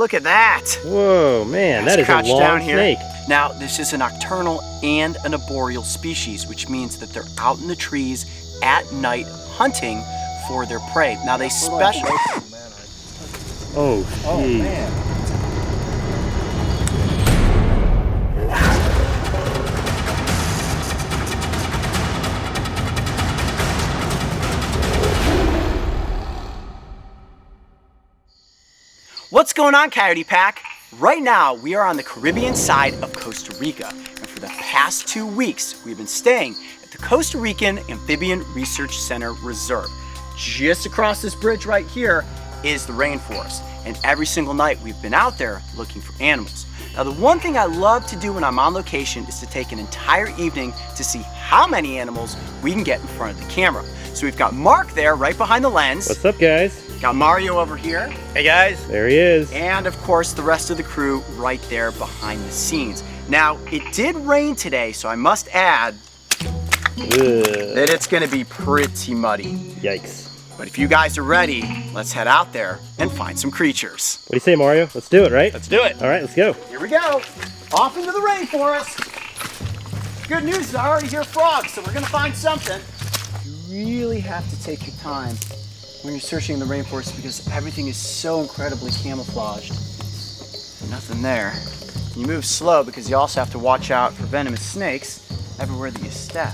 look at that. Whoa, man, that is a long snake. Now, this is a nocturnal and an arboreal species, which means that they're out in the trees at night hunting for their prey. Now, they specialize... Oh, man. What's going on, Coyote Pack? Right now, we are on the Caribbean side of Costa Rica, and for the past 2 weeks, we've been staying at the Costa Rican Amphibian Research Center Reserve. Just across this bridge right here is the rainforest, and every single night we've been out there looking for animals. Now, the one thing I love to do when I'm on location is to take an entire evening to see how many animals we can get in front of the camera. So we've got Mark there right behind the lens. What's up, guys? Got Mario over here. Hey guys. There he is. And of course the rest of the crew right there behind the scenes. Now, it did rain today, so I must add that it's gonna be pretty muddy. Yikes. But if you guys are ready, let's head out there and find some creatures. What do you say, Mario? Let's do it, right? Let's do it. All right, let's go. Here we go. Off into the rainforest. Good news is I already hear frogs, so we're gonna find something. You really have to take your time when you're searching in the rainforest because everything is so incredibly camouflaged. Nothing there. You move slow because you also have to watch out for venomous snakes everywhere that you step.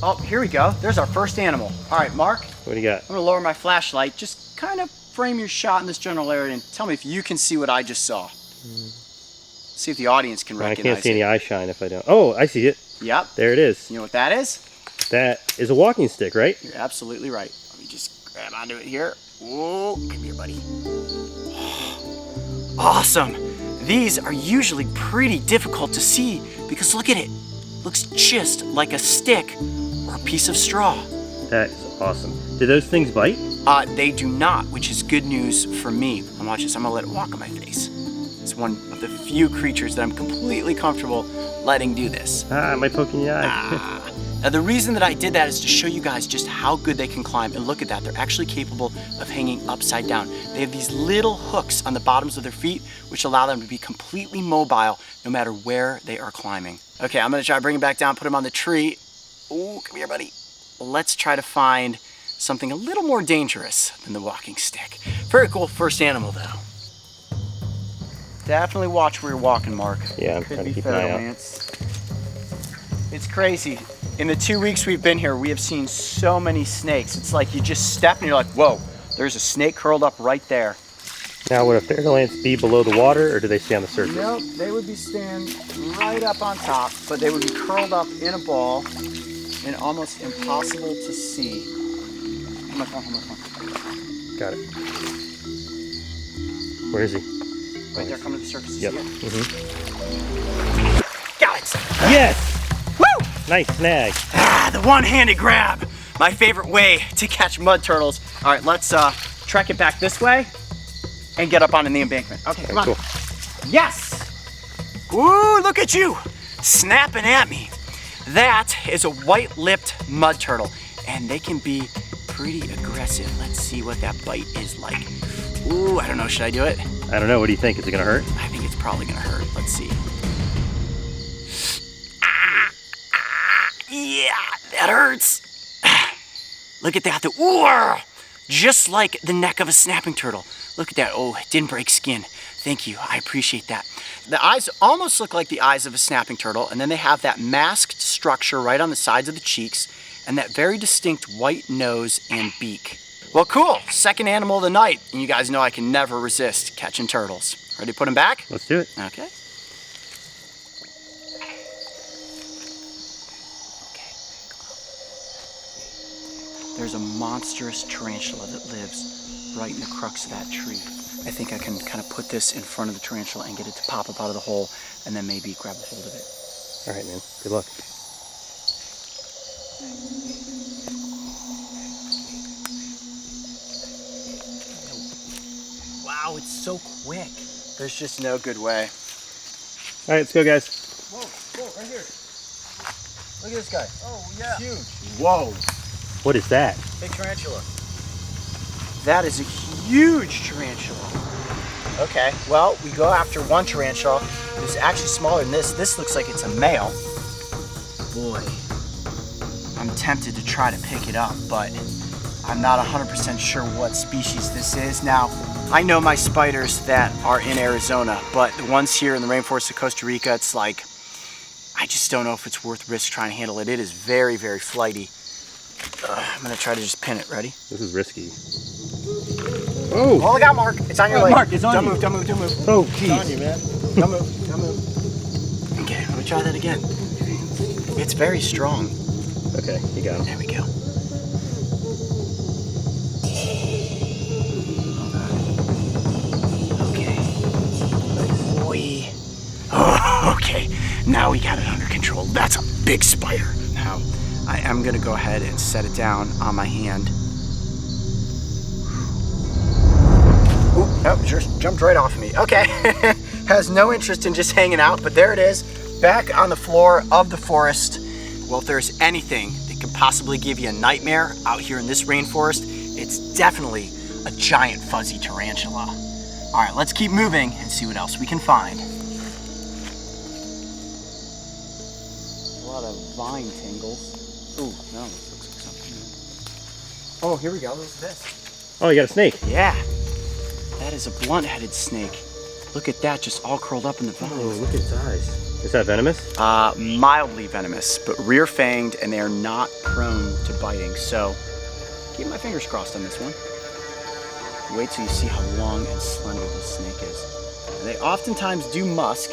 Oh, here we go. There's our first animal. All right, Mark. What do you got? I'm gonna lower my flashlight. Just kind of frame your shot in this general area and tell me if you can see what I just saw. See if the audience can recognize it. I can't see any eye shine if I don't. Oh, I see it. Yep. There it is. You know what that is? That is a walking stick, right? You're absolutely right. Let me just grab onto it here. Whoa, come here, buddy. Awesome. These are usually pretty difficult to see because look at it. Looks just like a stick or a piece of straw. That is awesome. Do those things bite? They do not, which is good news for me. And watch this, I'm gonna let it walk on my face. It's one of the few creatures that I'm completely comfortable letting do this. Ah, am I poking your eye? Now the reason that I did that is to show you guys just how good they can climb. And look at that, they're actually capable of hanging upside down. They have these little hooks on the bottoms of their feet, which allow them to be completely mobile no matter where they are climbing. Okay, I'm gonna try to bring him back down, put him on the tree. Ooh, come here, buddy. Let's try to find something a little more dangerous than the walking stick. Very cool first animal though. Definitely watch where you're walking, Mark. Yeah, I'm trying to keep an eye out. It's crazy. In the 2 weeks we've been here, we have seen so many snakes. It's like you just step and you're like, whoa, there's a snake curled up right there. Now, would a FER-DE-LANCE be below the water or do they stay on the surface? Nope, they would be staying right up on top, but they would be curled up in a ball and almost impossible to see. Come on. Got it. Where is he? Right there, come to the surface. Yep. Got it! Yes! Woo! Nice snag. The one-handed grab. My favorite way to catch mud turtles. All right, let's trek it back this way and get up onto the embankment. Okay, come on. Cool. Yes! Ooh, look at you, snapping at me. That is a white-lipped mud turtle, and they can be pretty aggressive. Let's see what that bite is like. Ooh, I don't know, should I do it? I don't know, what do you think? Is it gonna hurt? I think it's probably gonna hurt. Let's see. Yeah, that hurts. Look at that. Ooh, just like the neck of a snapping turtle. Look at that. Oh, it didn't break skin. Thank you. I appreciate that. The eyes almost look like the eyes of a snapping turtle, and then they have that masked structure right on the sides of the cheeks and that very distinct white nose and beak. Well, cool. Second animal of the night, and you guys know I can never resist catching turtles. Ready to put them back? Let's do it. Okay. There's a monstrous tarantula that lives right in the crux of that tree. I think I can kind of put this in front of the tarantula and get it to pop up out of the hole and then maybe grab a hold of it. All right, man. Good luck. Wow, it's so quick. There's just no good way. All right, let's go, guys. Whoa, right here. Look at this guy. Oh, yeah. Huge. Whoa. What is that? Big tarantula. That is a huge tarantula. Okay, well, we go after one tarantula who's actually smaller than this. This looks like it's a male. Boy, I'm tempted to try to pick it up, but I'm not 100% sure what species this is. Now, I know my spiders that are in Arizona, but the ones here in the rainforest of Costa Rica, it's like, I just don't know if it's worth risk trying to handle it. It is very, very flighty. I'm gonna try to just pin it. Ready? This is risky. Oh! Oh, look out, Mark. It's on your leg. Mark, it's on don't you. Move, don't move, don't move. Oh, It's on you, jeez. man. Don't move, don't move. Okay, I'm gonna try that again. It's very strong. Okay, you got him. There we go. Okay. Boy. Oh, okay. Now we got it under control. That's a big spider. Now, I am gonna go ahead and set it down on my hand. Ooh, oh, just jumped right off of me. Okay. Has no interest in just hanging out, but there it is, back on the floor of the forest. Well, if there's anything that could possibly give you a nightmare out here in this rainforest, it's definitely a giant fuzzy tarantula. All right, let's keep moving and see what else we can find. A lot of vine tangles. Ooh, no, this looks like something. Oh, here we go, what's this? Oh, you got a snake. Yeah, that is a blunt-headed snake. Look at that, just all curled up in the vines. Oh, look at its eyes. Is that venomous? Mildly venomous, but rear-fanged, and they are not prone to biting. So, keep my fingers crossed on this one. Wait till you see how long and slender this snake is. They oftentimes do musk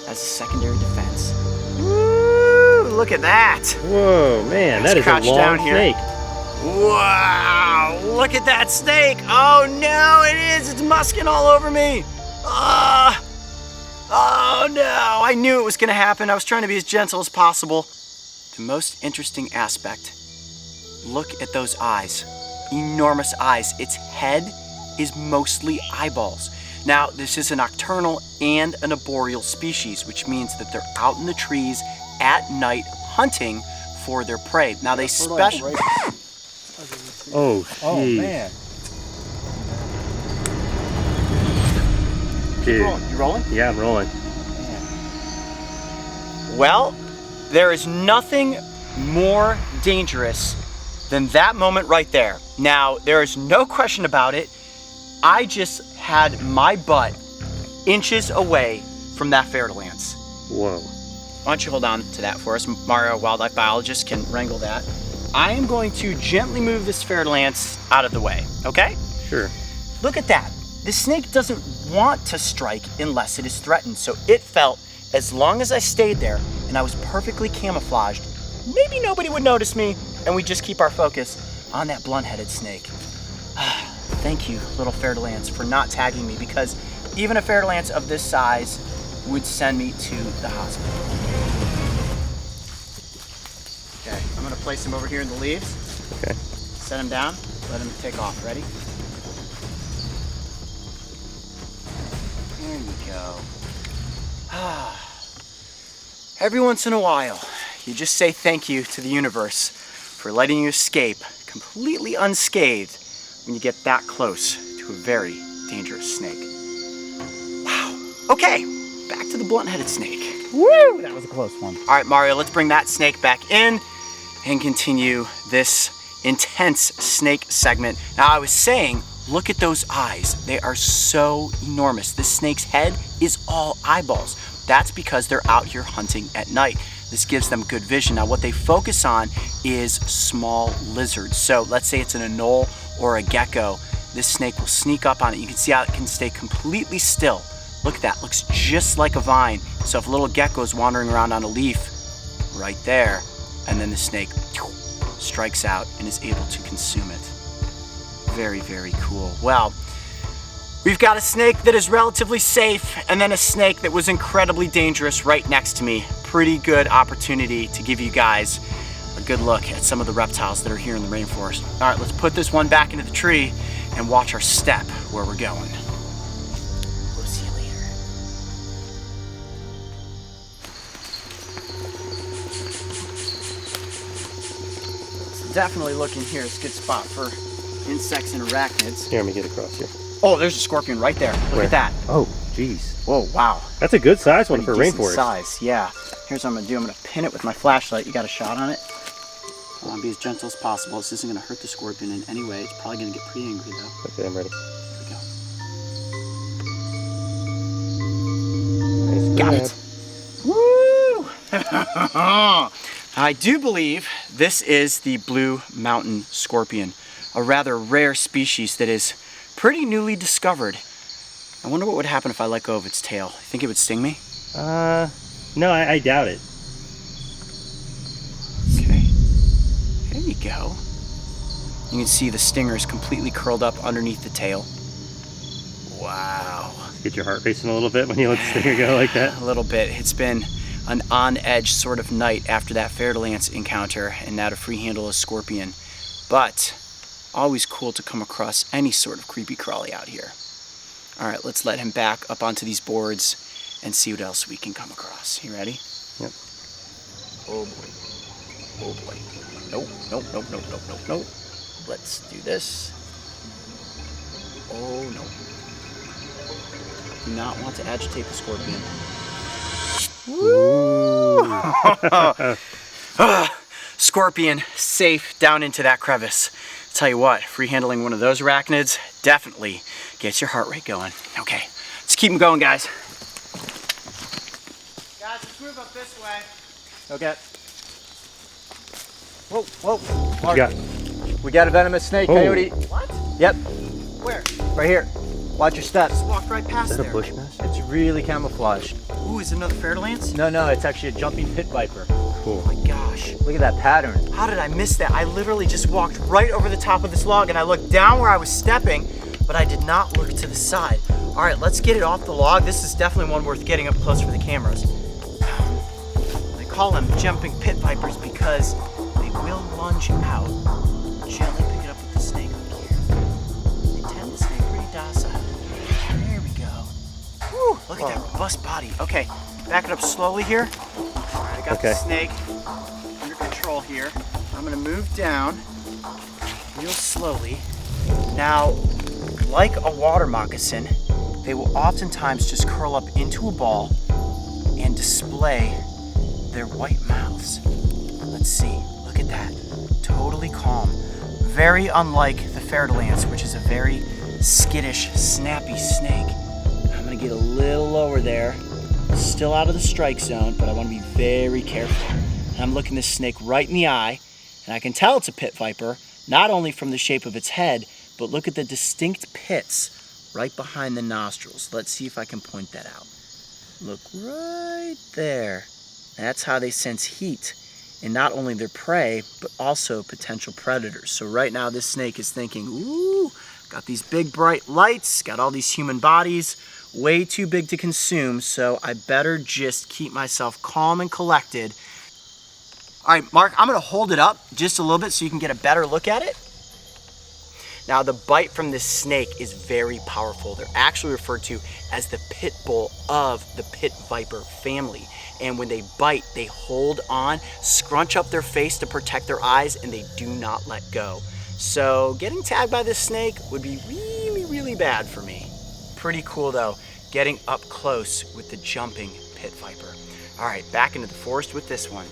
as a secondary defense. Woo! Look at that! Whoa, man, that is a crouched long down here. snake. Wow! Look at that snake! Oh no, it is! It's musking all over me! Oh no! I knew it was gonna happen. I was trying to be as gentle as possible. The most interesting aspect, look at those eyes. Enormous eyes. Its head is mostly eyeballs. Now, this is a nocturnal and an arboreal species, which means that they're out in the trees at night hunting for their prey. Now, they special. Oh, Oh jeez. man! Dude. You rolling? Yeah, I'm rolling. Well, there is nothing more dangerous than that moment right there. Now, there is no question about it. I just had my butt inches away from that FER-DE-LANCE. Whoa. Why don't you hold on to that for us? Mario, wildlife biologist, can wrangle that. I am going to gently move this FER-DE-LANCE out of the way, okay? Sure. Look at that. The snake doesn't want to strike unless it is threatened, so it felt as long as I stayed there and I was perfectly camouflaged, maybe nobody would notice me and we just keep our focus on that blunt-headed snake. Thank you, little FER-DE-LANCE, for not tagging me, because even a FER-DE-LANCE of this size would send me to the hospital. Okay, I'm gonna place him over here in the leaves. Okay. Set him down, let him take off. Ready? There you go. Every once in a while, you just say thank you to the universe for letting you escape completely unscathed when you get that close to a very dangerous snake. Wow. Okay, back to the blunt-headed snake. Woo! That was a close one. All right, Mario, let's bring that snake back in and continue this intense snake segment. Now, I was saying, look at those eyes. They are so enormous. This snake's head is all eyeballs. That's because they're out here hunting at night. This gives them good vision. Now, what they focus on is small lizards. So let's say it's an anole or a gecko. This snake will sneak up on it. You can see how it can stay completely still. Look at that, looks just like a vine. So if a little gecko is wandering around on a leaf, right there, and then the snake strikes out and is able to consume it. Very, very cool. Well, we've got a snake that is relatively safe, and then a snake that was incredibly dangerous right next to me. Pretty good opportunity to give you guys a good look at some of the reptiles that are here in the rainforest. All right, let's put this one back into the tree and watch our step where we're going. We'll see you later. It's definitely looking here. It's a good spot for insects and arachnids. Here, let me get across here. Oh, there's a scorpion right there. Look at that. Oh, geez. Whoa, wow. That's a good size one for Decent rainforest. size, yeah. Here's what I'm gonna do. I'm gonna pin it with my flashlight. You got a shot on it? I want to be as gentle as possible. This isn't gonna hurt the scorpion in any way. It's probably gonna get pretty angry though. Okay, I'm ready. Here Nice we go. Got grab. it. Woo! I do believe this is the blue mountain scorpion, a rather rare species that is pretty newly discovered. I wonder what would happen if I let go of its tail. You think it would sting me? No, I doubt it. Okay, there you go. You can see the stinger is completely curled up underneath the tail. Wow. Get your heart racing a little bit when you let the stinger go like that? A little bit. It's been an on-edge sort of night after that FER-DE-LANCE encounter, and now to free handle a scorpion. But always cool to come across any sort of creepy crawly out here. All right, let's let him back up onto these boards and see what else we can come across. You ready? Yep. Oh boy. Oh boy. Nope, nope, nope, nope, nope, nope, nope. Let's do this. Oh no. Do not want to agitate the scorpion. Woo! Scorpion safe down into that crevice. Tell you what, free handling one of those arachnids definitely gets your heart rate going. Okay, let's keep them going, guys. Guys, let's move up this way. Okay. Whoa, whoa. Mark, We got a venomous snake, Oh. Coyote. what? Yep, Where? right here. Watch your steps. Just walked right past Is that a there. bush mouse? It's really camouflaged. Ooh, is it another FER-DE-LANCE? No, it's actually a jumping pit viper. Cool. Oh my gosh. Look at that pattern. How did I miss that? I literally just walked right over the top of this log and I looked down where I was stepping, but I did not look to the side. All right, let's get it off the log. This is definitely one worth getting up close for the cameras. They call them jumping pit vipers because they will lunge out. Gently pick it up with the snake up here. They tend to stay pretty docile. There we go. Whew, look at that robust body. Okay, back it up slowly here. All right, I got the snake under control here. I'm gonna move down real slowly. Now, like a water moccasin, they will oftentimes just curl up into a ball and display their white mouths. Let's see, look at that. Totally calm. Very unlike the FER-DE-LANCE, which is a very skittish, snappy snake. I'm gonna get a little lower there. Still out of the strike zone, but I want to be very careful. And I'm looking this snake right in the eye, and I can tell it's a pit viper, not only from the shape of its head, but look at the distinct pits right behind the nostrils. Let's see if I can point that out. Look right there. That's how they sense heat in not only their prey, but also potential predators. So right now this snake is thinking, ooh, got these big bright lights, got all these human bodies, way too big to consume, so I better just keep myself calm and collected. All right, Mark, I'm gonna hold it up just a little bit so you can get a better look at it. Now, the bite from this snake is very powerful. They're actually referred to as the pit bull of the pit viper family. And when they bite, they hold on, scrunch up their face to protect their eyes, and they do not let go. So getting tagged by this snake would be really, really bad for me. Pretty cool though, getting up close with the jumping pit viper. All right, back into the forest with this one.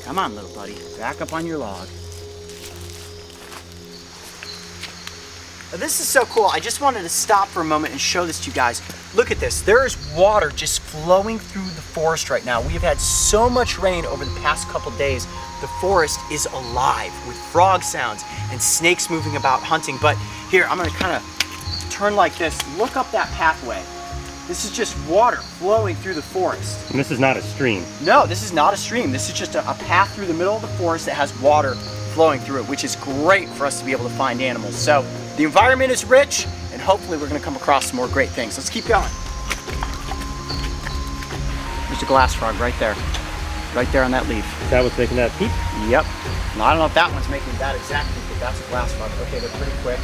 Come on, little buddy, back up on your log. Now, this is so cool. I just wanted to stop for a moment and show this to you guys. Look at this. There is water just flowing through the forest right now. We have had so much rain over the past couple days. The forest is alive with frog sounds and snakes moving about hunting. But here, I'm gonna kind of turn like this. Look up that pathway. This is just water flowing through the forest. And this is not a stream. No, this is not a stream. This is just a path through the middle of the forest that has water flowing through it, which is great for us to be able to find animals. So the environment is rich, and hopefully we're gonna come across some more great things. Let's keep going. There's a glass frog right there on that leaf. Is that what's making that peep? Yep. Now, I don't know if that one's making that exactly, but that's a glass frog. Okay, they're pretty quick.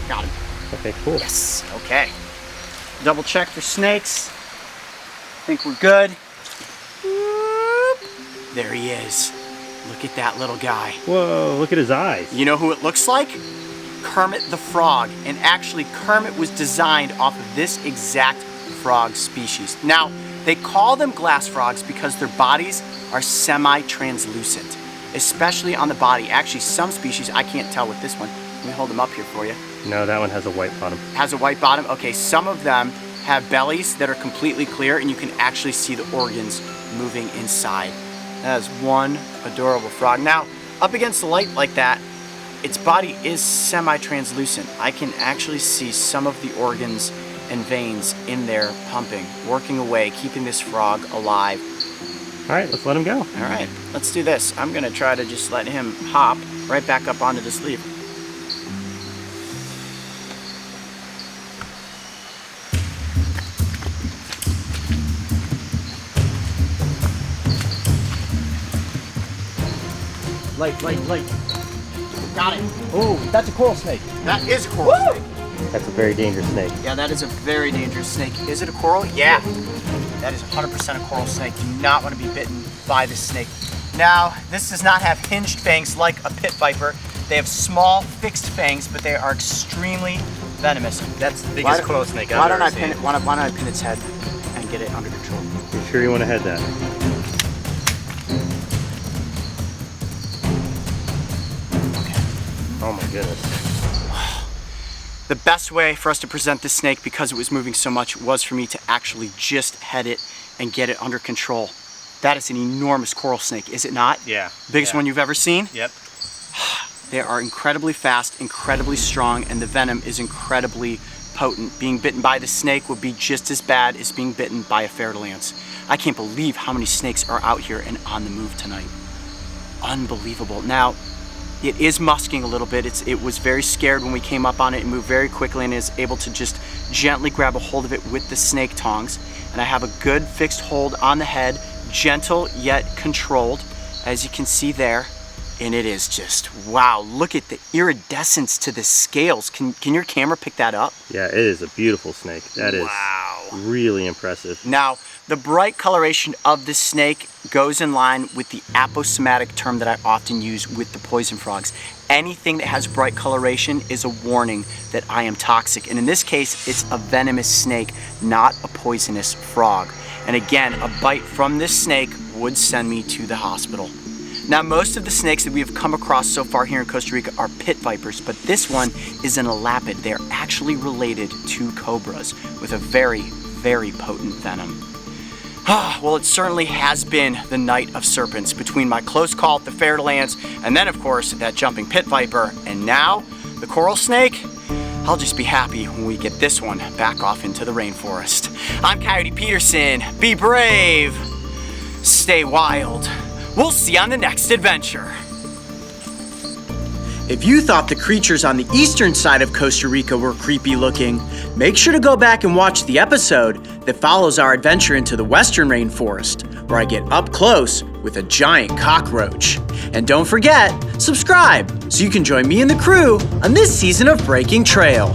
Got him. Okay, cool. Yes, okay. Double check for snakes. Think we're good. There he is. Look at that little guy. Whoa, look at his eyes. You know who it looks like? Kermit the Frog, and actually Kermit was designed off of this exact frog species. Now, they call them glass frogs because their bodies are semi-translucent, especially on the body. Actually, some species, I can't tell with this one. Let me hold them up here for you. No, that one has a white bottom. Has a white bottom? Okay, some of them have bellies that are completely clear and you can actually see the organs moving inside. That is one adorable frog. Now, up against the light like that, its body is semi-translucent. I can actually see some of the organs and veins in there pumping, working away, keeping this frog alive. All right, let's let him go. All right, let's do this. I'm gonna try to just let him hop right back up onto this leaf. Light. Got it. Oh, that's a coral snake. That is a coral snake. That's a very dangerous snake. Yeah, that is a very dangerous snake. Is it a coral? Yeah. That is 100% a coral snake. Do not want to be bitten by this snake. Now, this does not have hinged fangs like a pit viper. They have small, fixed fangs, but they are extremely venomous. That's the biggest coral snake I've Why don't ever I seen. pin it? Why don't I pin its head and get it under control? You sure you want to head that? Oh my goodness. The best way for us to present this snake, because it was moving so much, was for me to actually just head it and get it under control. That is an enormous coral snake, is it not? Yeah. Biggest one you've ever seen? Yep. They are incredibly fast, incredibly strong, and the venom is incredibly potent. Being bitten by the snake would be just as bad as being bitten by a FER-DE-LANCE. I can't believe how many snakes are out here and on the move tonight. Unbelievable. Now, it is musking a little bit. It was very scared when we came up on it. It moved very quickly and is able to just gently grab a hold of it with the snake tongs. And I have a good fixed hold on the head, gentle yet controlled, as you can see there. And it is just, wow, look at the iridescence to the scales. Can your camera pick that up? Yeah, it is a beautiful snake. That is really impressive. Now, the bright coloration of this snake goes in line with the aposematic term that I often use with the poison frogs. Anything that has bright coloration is a warning that I am toxic. And in this case, it's a venomous snake, not a poisonous frog. And again, a bite from this snake would send me to the hospital. Now, most of the snakes that we have come across so far here in Costa Rica are pit vipers, but this one is an elapid. They're actually related to cobras with a very, very potent venom. Well, it certainly has been the night of serpents between my close call at the FER-DE-LANCE and then, of course, that jumping pit viper, and now the coral snake. I'll just be happy when we get this one back off into the rainforest. I'm Coyote Peterson. Be brave. Stay wild. We'll see you on the next adventure. If you thought the creatures on the eastern side of Costa Rica were creepy looking, make sure to go back and watch the episode that follows our adventure into the western rainforest, where I get up close with a giant cockroach. And don't forget, subscribe so you can join me and the crew on this season of Breaking Trail.